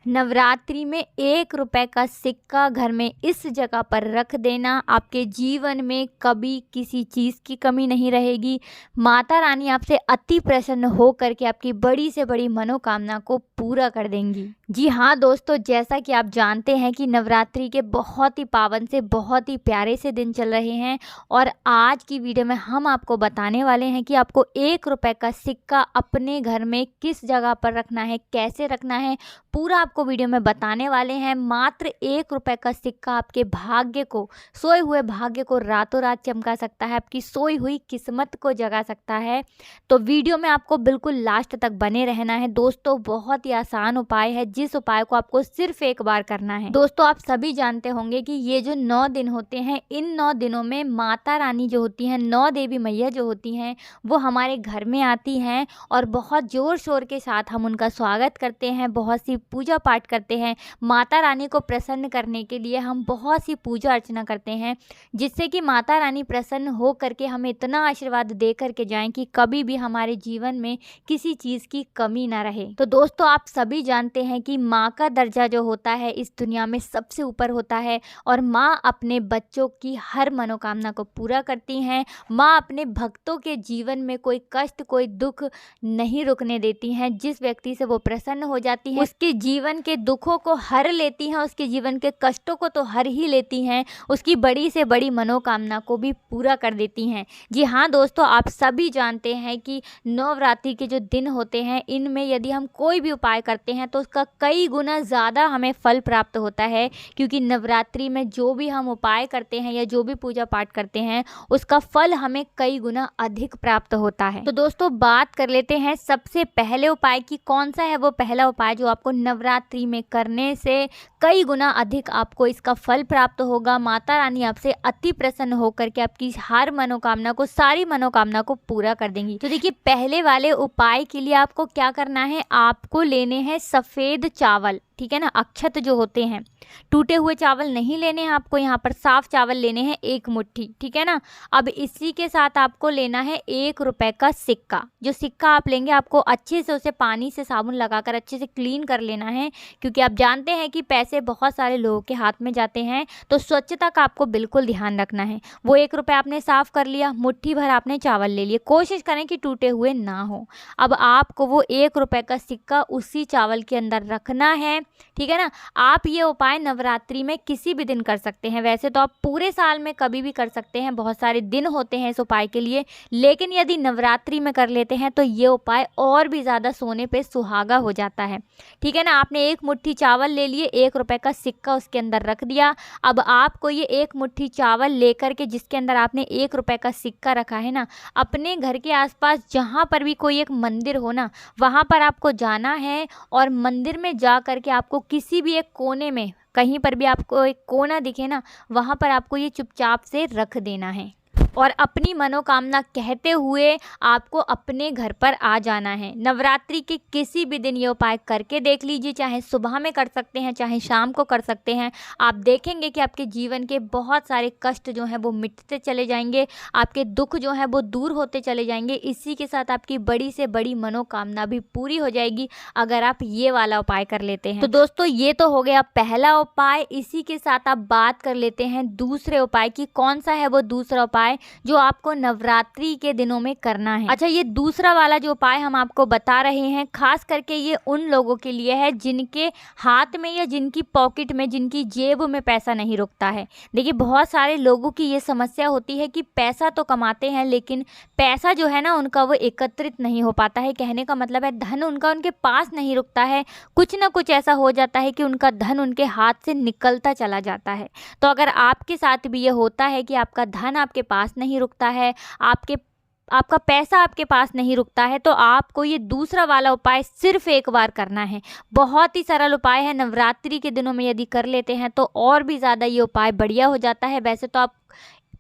नवरात्रि में 1 रुपए का सिक्का घर में इस जगह पर रख देना, आपके जीवन में कभी किसी चीज़ की कमी नहीं रहेगी। माता रानी आपसे अति प्रसन्न हो करके आपकी बड़ी से बड़ी मनोकामना को पूरा कर देंगी। जी हाँ दोस्तों, जैसा कि आप जानते हैं कि नवरात्रि के बहुत ही पावन से बहुत ही प्यारे से दिन चल रहे हैं और आज की वीडियो में हम आपको बताने वाले हैं कि आपको 1 रुपए का सिक्का अपने घर में किस जगह पर रखना है, कैसे रखना है, पूरा आपको वीडियो में बताने वाले हैं। मात्र 1 रुपए का सिक्का आपके भाग्य को, सोए हुए भाग्य को रातों रात चमका सकता है, आपकी सोई हुई किस्मत को जगा सकता है। तो वीडियो में आपको बिल्कुल लास्ट तक बने रहना है दोस्तों। बहुत ही आसान उपाय है, जिस उपाय को आपको सिर्फ एक बार करना है। दोस्तों आप सभी जानते होंगे कि ये जो 9 दिन होते हैं, इन 9 दिनों में माता रानी जो होती हैं, 9 देवी मैया जो होती हैं, वो हमारे घर में आती हैं और बहुत ज़ोर शोर के साथ हम उनका स्वागत करते हैं, बहुत सी पूजा पाठ करते हैं। माता रानी को प्रसन्न करने के लिए हम बहुत सी पूजा अर्चना करते हैं, जिससे कि माता रानी प्रसन्न हो करके हमें इतना आशीर्वाद दे करके जाएं कि कभी भी हमारे जीवन में किसी चीज़ की कमी ना रहे। तो दोस्तों आप सभी जानते हैं कि माँ का दर्जा जो होता है इस दुनिया में सबसे ऊपर होता है और माँ अपने बच्चों की हर मनोकामना को पूरा करती हैं। माँ अपने भक्तों के जीवन में कोई कष्ट, कोई दुख नहीं रुकने देती हैं। जिस व्यक्ति से वो प्रसन्न हो जाती है उसके जीवन के दुखों को हर लेती हैं, उसके जीवन के कष्टों को तो हर ही लेती हैं, उसकी बड़ी से बड़ी मनोकामना को भी पूरा कर देती हैं। जी हाँ दोस्तों, आप सभी जानते हैं कि नवरात्रि के जो दिन होते हैं, इनमें यदि हम कोई भी उपाय करते हैं तो उसका कई गुना ज़्यादा हमें फल प्राप्त होता है, क्योंकि नवरात्रि में जो भी हम उपाय करते हैं या जो भी पूजा पाठ करते हैं उसका फल हमें कई गुना अधिक प्राप्त होता है। तो दोस्तों बात कर लेते हैं सबसे पहले उपाय की। कौन सा है वो पहला उपाय जो आपको नवरात्रि में करने से कई गुना अधिक आपको इसका फल प्राप्त होगा। माता रानी आपसे अति प्रसन्न होकर के आपकी हर मनोकामना को, सारी मनोकामना को पूरा कर देंगी। तो देखिए, पहले वाले उपाय के लिए आपको क्या करना है, आपको लेने हैं सफ़ेद चावल, ठीक है ना। अक्षत जो होते हैं, टूटे हुए चावल नहीं लेने हैं आपको, यहाँ पर साफ चावल लेने हैं 1 मुट्ठी, ठीक है ना। अब इसी के साथ आपको लेना है 1 रुपए का सिक्का। जो सिक्का आप लेंगे आपको अच्छे से उसे पानी से साबुन लगाकर अच्छे से क्लीन कर लेना है, क्योंकि आप जानते हैं कि पैसे बहुत सारे लोगों के हाथ में जाते हैं, तो स्वच्छता का आपको बिल्कुल ध्यान रखना है। वो 1 रुपए आपने साफ़ कर लिया, मुट्ठी भर आपने चावल ले लिए, कोशिश करें कि टूटे हुए ना हो। अब आपको वो 1 रुपए का सिक्का उसी चावल के अंदर रखना है, ठीक है ना। आप ये उपाय नवरात्रि में किसी भी दिन कर सकते हैं। वैसे तो आप पूरे साल में कभी भी कर सकते हैं, बहुत सारे दिन होते हैं इस उपाय के लिए, लेकिन यदि नवरात्रि में कर लेते हैं तो ये उपाय और भी ज़्यादा सोने पे सुहागा हो जाता है, ठीक है ना। आपने 1 मुट्ठी चावल ले लिए, 1 रुपए का सिक्का उसके अंदर रख दिया। अब आपको ये 1 मुट्ठी चावल लेकर के, जिसके अंदर आपने 1 रुपए का सिक्का रखा है ना, अपने घर के आसपास जहाँ पर भी कोई एक मंदिर हो ना, वहाँ पर आपको जाना है और मंदिर में जा करके आपको किसी भी एक कोने में, कहीं पर भी आपको एक कोना दिखे ना, वहाँ पर आपको ये चुपचाप से रख देना है और अपनी मनोकामना कहते हुए आपको अपने घर पर आ जाना है। नवरात्रि के किसी भी दिन ये उपाय करके देख लीजिए, चाहे सुबह में कर सकते हैं, चाहे शाम को कर सकते हैं। आप देखेंगे कि आपके जीवन के बहुत सारे कष्ट जो हैं वो मिटते चले जाएंगे, आपके दुख जो हैं वो दूर होते चले जाएंगे। इसी के साथ आपकी बड़ी से बड़ी मनोकामना भी पूरी हो जाएगी अगर आप ये वाला उपाय कर लेते हैं। तो दोस्तों ये तो हो गया पहला उपाय। इसी के साथ आप बात कर लेते हैं दूसरे उपाय की। कौन सा है वो दूसरा उपाय जो आपको नवरात्रि के दिनों में करना है? अच्छा, ये दूसरा वाला जो उपाय हम आपको बता रहे हैं, खास करके ये उन लोगों के लिए है जिनके हाथ में या जिनकी पॉकेट में, जिनकी जेब में पैसा नहीं रुकता है। देखिए, बहुत सारे लोगों की ये समस्या होती है कि पैसा तो कमाते हैं लेकिन पैसा जो है ना उनका वो एकत्रित नहीं हो पाता है। कहने का मतलब है धन उनका उनके पास नहीं रुकता है, कुछ ना कुछ ऐसा हो जाता है कि उनका धन उनके हाथ से निकलता चला जाता है। तो अगर आपके साथ भी ये होता है कि आपका धन आपके पास नहीं रुकता है, आपका पैसा आपके पास नहीं रुकता है, तो आपको ये दूसरा वाला उपाय सिर्फ एक बार करना है। बहुत ही सरल उपाय है, नवरात्रि के दिनों में यदि कर लेते हैं तो और भी ज़्यादा ये उपाय बढ़िया हो जाता है। वैसे तो आप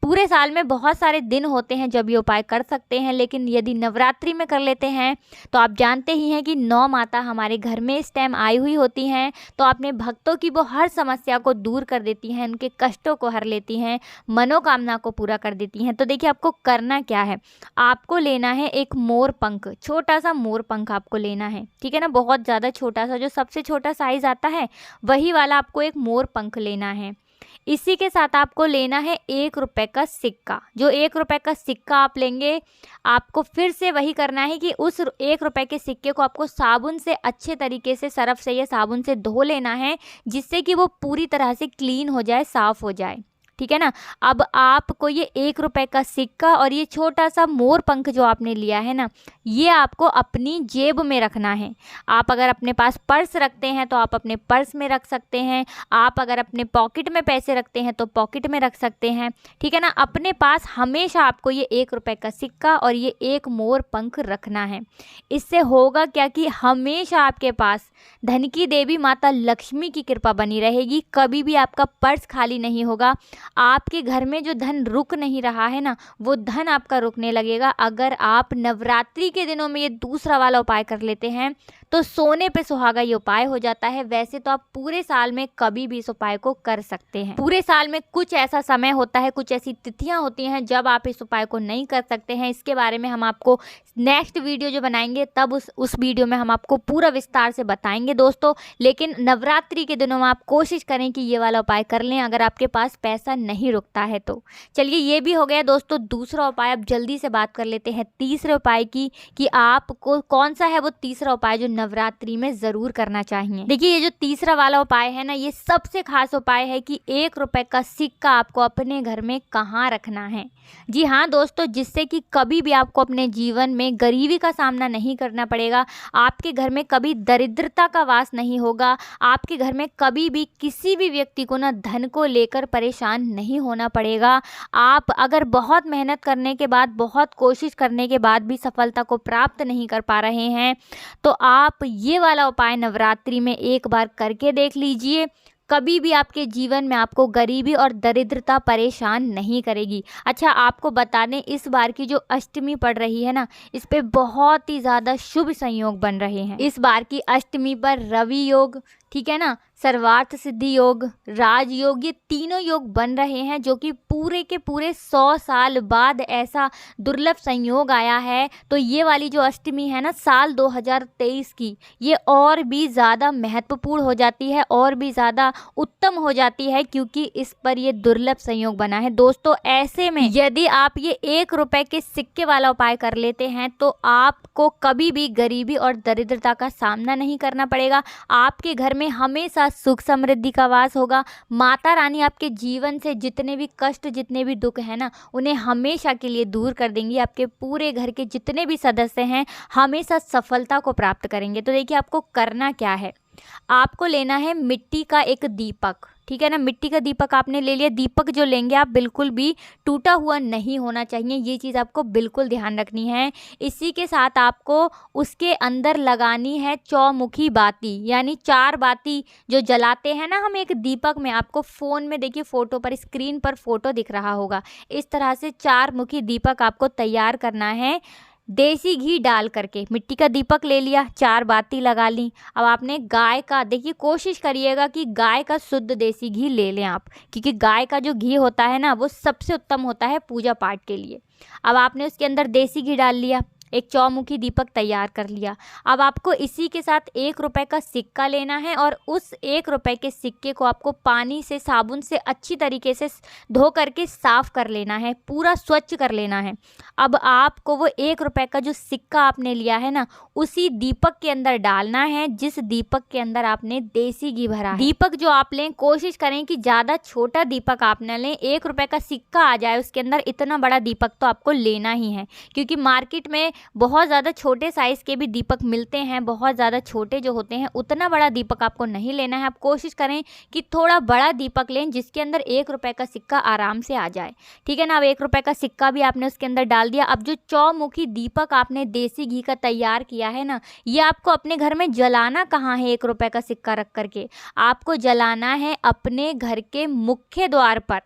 पूरे साल में बहुत सारे दिन होते हैं जब ये उपाय कर सकते हैं, लेकिन यदि नवरात्रि में कर लेते हैं तो आप जानते ही हैं कि 9 माता हमारे घर में इस टाइम आई हुई होती हैं, तो अपने भक्तों की वो हर समस्या को दूर कर देती हैं, उनके कष्टों को हर लेती हैं, मनोकामना को पूरा कर देती हैं। तो देखिए आपको करना क्या है, आपको लेना है एक मोर पंख, छोटा सा मोर पंख आपको लेना है, ठीक है ना, बहुत ज़्यादा छोटा सा, जो सबसे छोटा साइज़ आता है वही वाला आपको एक मोर पंख लेना है। इसी के साथ आपको लेना है 1 रुपए का सिक्का। जो 1 रुपए का सिक्का आप लेंगे, आपको फिर से वही करना है कि उस 1 रुपए के सिक्के को आपको साबुन से अच्छे तरीके से, सरफ से या साबुन से धो लेना है, जिससे कि वो पूरी तरह से क्लीन हो जाए, साफ़ हो जाए, ठीक है ना। अब आपको ये 1 रुपए का सिक्का और ये छोटा सा मोर पंख जो आपने लिया है ना, ये आपको अपनी जेब में रखना है। आप अगर अपने पास पर्स रखते हैं तो आप अपने पर्स में रख सकते हैं, आप अगर अपने पॉकेट में पैसे रखते हैं तो पॉकेट में रख सकते हैं, ठीक है ना। अपने पास हमेशा आपको ये 1 रुपए का सिक्का और ये एक मोर पंख रखना है। इससे होगा क्या कि हमेशा आपके पास धन की देवी माता लक्ष्मी की कृपा बनी रहेगी, कभी भी आपका पर्स खाली नहीं होगा। आपके घर में जो धन रुक नहीं रहा है ना, वो धन आपका रुकने लगेगा। अगर आप नवरात्रि के दिनों में ये दूसरा वाला उपाय कर लेते हैं तो सोने पे सुहागा ये उपाय हो जाता है। वैसे तो आप पूरे साल में कभी भी इस उपाय को कर सकते हैं। पूरे साल में कुछ ऐसा समय होता है, कुछ ऐसी तिथियां होती हैं जब आप इस उपाय को नहीं कर सकते हैं। इसके बारे में हम आपको नेक्स्ट वीडियो जो बनाएंगे तब उस वीडियो में हम आपको पूरा विस्तार से बताएंगे दोस्तों। लेकिन नवरात्रि के दिनों में आप कोशिश करें कि ये वाला उपाय कर लें, अगर आपके पास पैसा नहीं रुकता है तो। चलिए, ये भी हो गया दोस्तों दूसरा उपाय। अब जल्दी से बात कर लेते हैं तीसरे उपाय की, कि आपको कौन सा है वो तीसरा उपाय जो नवरात्रि में ज़रूर करना चाहिए। देखिए, ये जो तीसरा वाला उपाय है ना, ये सबसे खास उपाय है कि 1 रुपए का सिक्का आपको अपने घर में कहाँ रखना है। जी हाँ दोस्तों, जिससे कि कभी भी आपको अपने जीवन में गरीबी का सामना नहीं करना पड़ेगा, आपके घर में कभी दरिद्रता का वास नहीं होगा, आपके घर में कभी भी किसी भी व्यक्ति को ना धन को लेकर परेशान नहीं होना पड़ेगा। आप अगर बहुत मेहनत करने के बाद, बहुत कोशिश करने के बाद भी सफलता को प्राप्त नहीं कर पा रहे हैं, तो आप ये वाला उपाय नवरात्रि में एक बार करके देख लीजिए। कभी भी आपके जीवन में आपको गरीबी और दरिद्रता परेशान नहीं करेगी। अच्छा, आपको बता दें, इस बार की जो अष्टमी पड़ रही है ना, इस पे बहुत ही ज़्यादा शुभ संयोग बन रहे हैं। इस बार की अष्टमी पर रवि योग, ठीक है ना, सर्वार्थ सिद्धि योग, राजयोग, ये तीनों योग बन रहे हैं, जो कि पूरे के पूरे 100 साल बाद ऐसा दुर्लभ संयोग आया है। तो ये वाली जो अष्टमी है ना, साल 2023 की, ये और भी ज़्यादा महत्वपूर्ण हो जाती है, और भी ज़्यादा उत्तम हो जाती है, क्योंकि इस पर ये दुर्लभ संयोग बना है दोस्तों। ऐसे में यदि आप ये 1 रुपए के सिक्के वाला उपाय कर लेते हैं तो आपको कभी भी गरीबी और दरिद्रता का सामना नहीं करना पड़ेगा। आपके घर में हमेशा सुख समृद्धि का वास होगा। माता रानी आपके जीवन से जितने भी कष्ट, जितने भी दुख है ना, उन्हें हमेशा के लिए दूर कर देंगी। आपके पूरे घर के जितने भी सदस्य हैं हमेशा सफलता को प्राप्त करेंगे। तो देखिए, आपको करना क्या है, आपको लेना है मिट्टी का एक दीपक, ठीक है ना। मिट्टी का दीपक आपने ले लिया। दीपक जो लेंगे आप बिल्कुल भी टूटा हुआ नहीं होना चाहिए, ये चीज़ आपको बिल्कुल ध्यान रखनी है। इसी के साथ आपको उसके अंदर लगानी है चौमुखी बाती, यानी 4 बाती जो जलाते हैं ना हम एक दीपक में। आपको फ़ोन में देखिए, फ़ोटो पर, स्क्रीन पर फ़ोटो दिख रहा होगा, इस तरह से 4 मुखी दीपक आपको तैयार करना है। देसी घी डाल करके मिट्टी का दीपक ले लिया, 4 बाती लगा ली। अब आपने गाय का, देखिए कोशिश करिएगा कि गाय का शुद्ध देसी घी ले लें आप, क्योंकि गाय का जो घी होता है ना, वो सबसे उत्तम होता है पूजा पाठ के लिए। अब आपने उसके अंदर देसी घी डाल लिया, एक चौमुखी दीपक तैयार कर लिया। अब आपको इसी के साथ 1 रुपए का सिक्का लेना है, और उस 1 रुपए के सिक्के को आपको पानी से, साबुन से अच्छी तरीके से धो करके साफ़ कर लेना है, पूरा स्वच्छ कर लेना है। अब आपको वो 1 रुपए का जो सिक्का आपने लिया है ना, उसी दीपक के अंदर डालना है, जिस दीपक के अंदर आपने देसी घी भरा है। दीपक जो आप लें, कोशिश करें कि ज़्यादा छोटा दीपक आप न लें। 1 रुपए का सिक्का आ जाए उसके अंदर, इतना बड़ा दीपक तो आपको लेना ही है, क्योंकि मार्केट में बहुत ज़्यादा छोटे साइज़ के भी दीपक मिलते हैं। बहुत ज़्यादा छोटे जो होते हैं, उतना बड़ा दीपक आपको नहीं लेना है। आप कोशिश करें कि थोड़ा बड़ा दीपक लें, जिसके अंदर 1 रुपए का सिक्का आराम से आ जाए, ठीक है ना। अब 1 रुपए का सिक्का भी आपने उसके अंदर डाल दिया। अब जो चौमुखी दीपक आपने देसी घी का तैयार किया है ना, ये आपको अपने घर में जलाना कहाँ है, 1 रुपए का सिक्का रख करके आपको जलाना है अपने घर के मुख्य द्वार पर,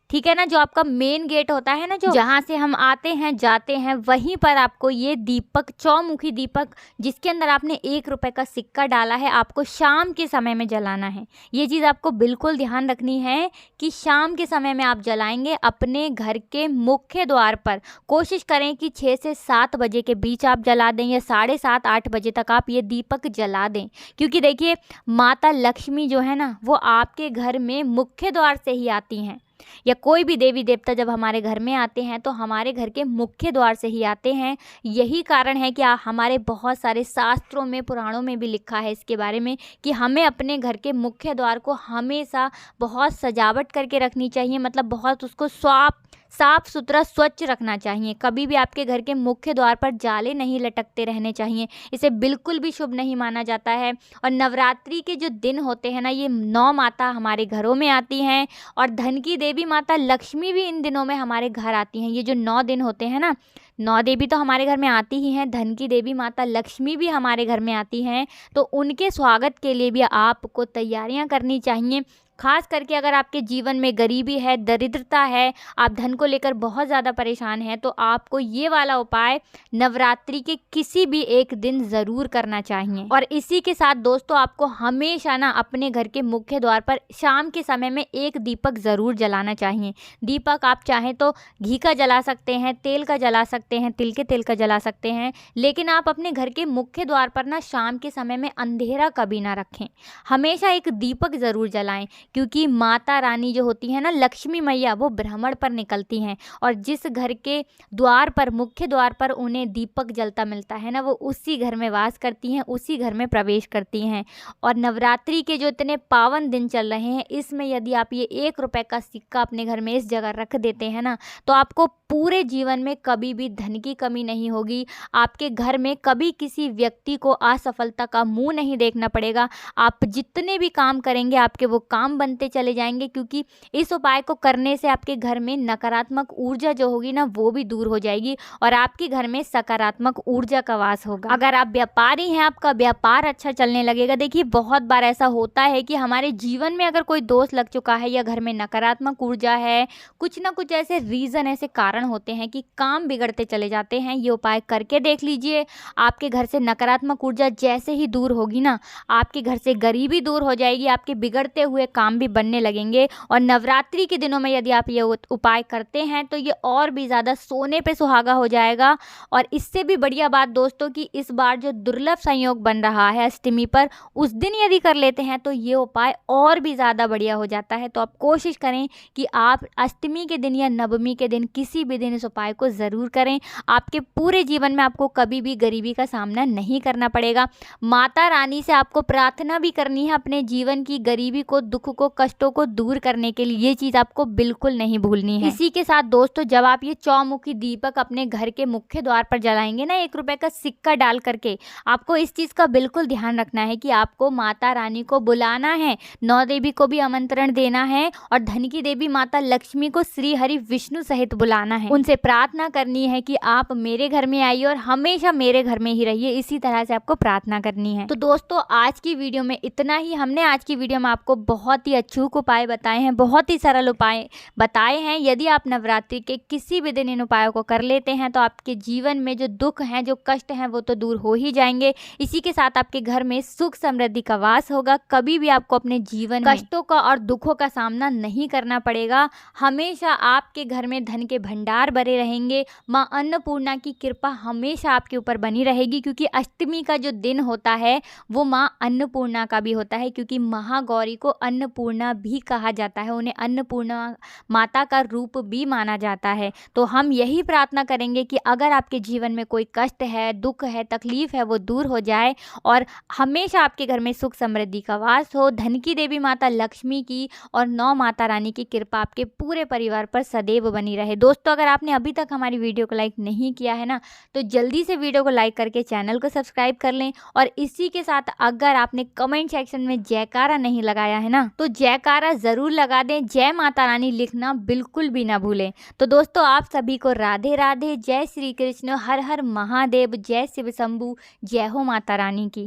ठीक है ना। जो आपका मेन गेट होता है ना, जो जहाँ से हम आते हैं जाते हैं, वहीं पर आपको ये दीपक, चौमुखी दीपक जिसके अंदर आपने 1 रुपए का सिक्का डाला है, आपको शाम के समय में जलाना है। ये चीज़ आपको बिल्कुल ध्यान रखनी है कि शाम के समय में आप जलाएंगे अपने घर के मुख्य द्वार पर। कोशिश करें कि 6 से 7 बजे के बीच आप जला दें, या 7:30-8 बजे तक आप ये दीपक जला दें। क्योंकि देखिए, माता लक्ष्मी जो है ना, वो आपके घर में मुख्य द्वार से ही आती हैं, या कोई भी देवी देवता जब हमारे घर में आते हैं तो हमारे घर के मुख्य द्वार से ही आते हैं। यही कारण है कि हमारे बहुत सारे शास्त्रों में, पुराणों में भी लिखा है इसके बारे में कि हमें अपने घर के मुख्य द्वार को हमेशा बहुत सजावट करके रखनी चाहिए, मतलब बहुत उसको साफ सुथरा स्वच्छ रखना चाहिए। कभी भी आपके घर के मुख्य द्वार पर जाले नहीं लटकते रहने चाहिए, इसे बिल्कुल भी शुभ नहीं माना जाता है। और नवरात्रि के जो दिन होते हैं ना, ये 9 माता हमारे घरों में आती हैं, और धन की देवी माता लक्ष्मी भी इन दिनों में हमारे घर आती हैं। ये जो 9 दिन होते हैं ना, 9 देवी तो हमारे घर में आती ही हैं, धन की देवी माता लक्ष्मी भी हमारे घर में आती हैं। तो उनके स्वागत के लिए भी आपको तैयारियां करनी चाहिए। खास करके अगर आपके जीवन में गरीबी है, दरिद्रता है, आप धन को लेकर बहुत ज़्यादा परेशान हैं, तो आपको ये वाला उपाय नवरात्रि के किसी भी एक दिन ज़रूर करना चाहिए। और इसी के साथ दोस्तों, आपको हमेशा ना अपने घर के मुख्य द्वार पर शाम के समय में एक दीपक ज़रूर जलाना चाहिए। दीपक आप चाहें तो घी का जला सकते हैं, तेल का जला सकते हैं, तिल के तेल का जला सकते हैं, लेकिन आप अपने घर के मुख्य द्वार पर ना शाम के समय में अंधेरा कभी ना रखें, हमेशा एक दीपक ज़रूर जलाएं। क्योंकि माता रानी जो होती है ना, लक्ष्मी मैया, वो भ्रमण पर निकलती हैं, और जिस घर के द्वार पर, मुख्य द्वार पर उन्हें दीपक जलता मिलता है ना, वो उसी घर में वास करती हैं, उसी घर में प्रवेश करती हैं। और नवरात्रि के जो इतने पावन दिन चल रहे हैं, इसमें यदि आप ये 1 रुपए का सिक्का अपने घर में इस जगह रख देते हैं ना, तो आपको पूरे जीवन में कभी भी धन की कमी नहीं होगी। आपके घर में कभी किसी व्यक्ति को असफलता का मुंह नहीं देखना पड़ेगा। आप जितने भी काम करेंगे, आपके वो काम बनते चले जाएंगे, क्योंकि इस उपाय को करने से आपके घर में नकारात्मक ऊर्जा जो होगी ना, वो भी दूर हो जाएगी, और आपके घर में सकारात्मक ऊर्जा का वास होगा। अगर आप व्यापारी हैं, आपका व्यापार अच्छा चलने लगेगा। देखिए, बहुत बार ऐसा होता है कि हमारे जीवन में अगर कोई दोष लग चुका है, या घर में नकारात्मक ऊर्जा है, कुछ ना कुछ ऐसे रीज़न, ऐसे कारण होते हैं कि काम बिगड़ते चले जाते हैं। ये उपाय करके देख लीजिए, आपके घर से नकारात्मक ऊर्जा जैसे ही दूर होगी ना, आपके घर से गरीबी दूर हो जाएगी, आपके बिगड़ते हुए काम भी बनने लगेंगे। और नवरात्रि के दिनों में यदि आप ये उपाय करते हैं, तो ये और भी ज़्यादा सोने पे सुहागा हो जाएगा। और इससे भी बढ़िया बात दोस्तों, कि इस बार जो दुर्लभ संयोग बन रहा है अष्टमी पर, उस दिन यदि कर लेते हैं तो ये उपाय और भी ज़्यादा बढ़िया हो जाता है। तो आप कोशिश करें कि आप अष्टमी के दिन या नवमी के दिन, किसी भी दिन इस उपाय को ज़रूर करें। आपके पूरे जीवन में आपको कभी भी गरीबी का सामना नहीं करना पड़ेगा। माता रानी से आपको प्रार्थना भी करनी है अपने जीवन की गरीबी को, दुख को, कष्टों को दूर करने के लिए। ये चीज़ आपको बिल्कुल नहीं भूलनी है। इसी के साथ दोस्तों, जब आप ये चौमुखी दीपक अपने घर के मुख्य द्वार पर जलाएंगे ना, 1 रुपए का सिक्का डाल करके, आपको इस चीज़ का बिल्कुल ध्यान रखना है कि आपको माता रानी को बुलाना है, 9 देवी को भी आमंत्रण देना है, और धन की देवी माता लक्ष्मी को श्री हरि विष्णु सहित बुलाना है। उनसे प्रार्थना करनी है कि आप मेरे घर में आइए और हमेशा मेरे घर में ही रहिए। इसी तरह से आपको प्रार्थना करनी है। तो दोस्तों, आज की वीडियो में इतना ही। हमने आज की वीडियो में आपको बहुत ही अचूक उपाय बताए हैं, बहुत ही सरल उपाय बताए हैं। यदि आप नवरात्रि के किसी भी दिन इन उपायों को कर लेते हैं, तो आपके जीवन में जो दुख हैं, जो कष्ट हैं, वो तो दूर हो ही जाएंगे। इसी के साथ आपके घर में सुख समृद्धि का वास होगा। कभी भी आपको अपने जीवन में कष्टों का और दुखों का सामना नहीं करना पड़ेगा। हमेशा आपके घर में धन के भंडार भरे रहेंगे। माँ अन्नपूर्णा की कृपा हमेशा आपके ऊपर बनी रहेगी, क्योंकि अष्टमी का जो दिन होता है वो माँ अन्नपूर्णा का भी होता है, क्योंकि महागौरी को अन्नपूर्णा भी कहा जाता है, उन्हें अन्नपूर्णा माता का रूप भी माना जाता है। तो हम यही प्रार्थना करेंगे कि अगर आपके जीवन में कोई कष्ट है, दुख है, तकलीफ है, वो दूर हो जाए, और हमेशा आपके घर में सुख समृद्धि का वास हो। धन की देवी माता लक्ष्मी की और 9 माता रानी की कृपा आपके पूरे परिवार पर सदैव बनी रहे। दोस्तों, अगर आपने अभी तक हमारी वीडियो को लाइक नहीं किया है ना, तो जल्दी से वीडियो को लाइक करके चैनल को सब्सक्राइब कर लें। और इसी के साथ अगर आपने कमेंट सेक्शन में जयकारा नहीं लगाया है ना, तो जयकारा ज़रूर लगा दें। जय माता रानी लिखना बिल्कुल भी ना भूलें। तो दोस्तों, आप सभी को राधे राधे, जय श्री कृष्ण, हर हर महादेव, जय शिव शंभू, जय हो माता रानी की।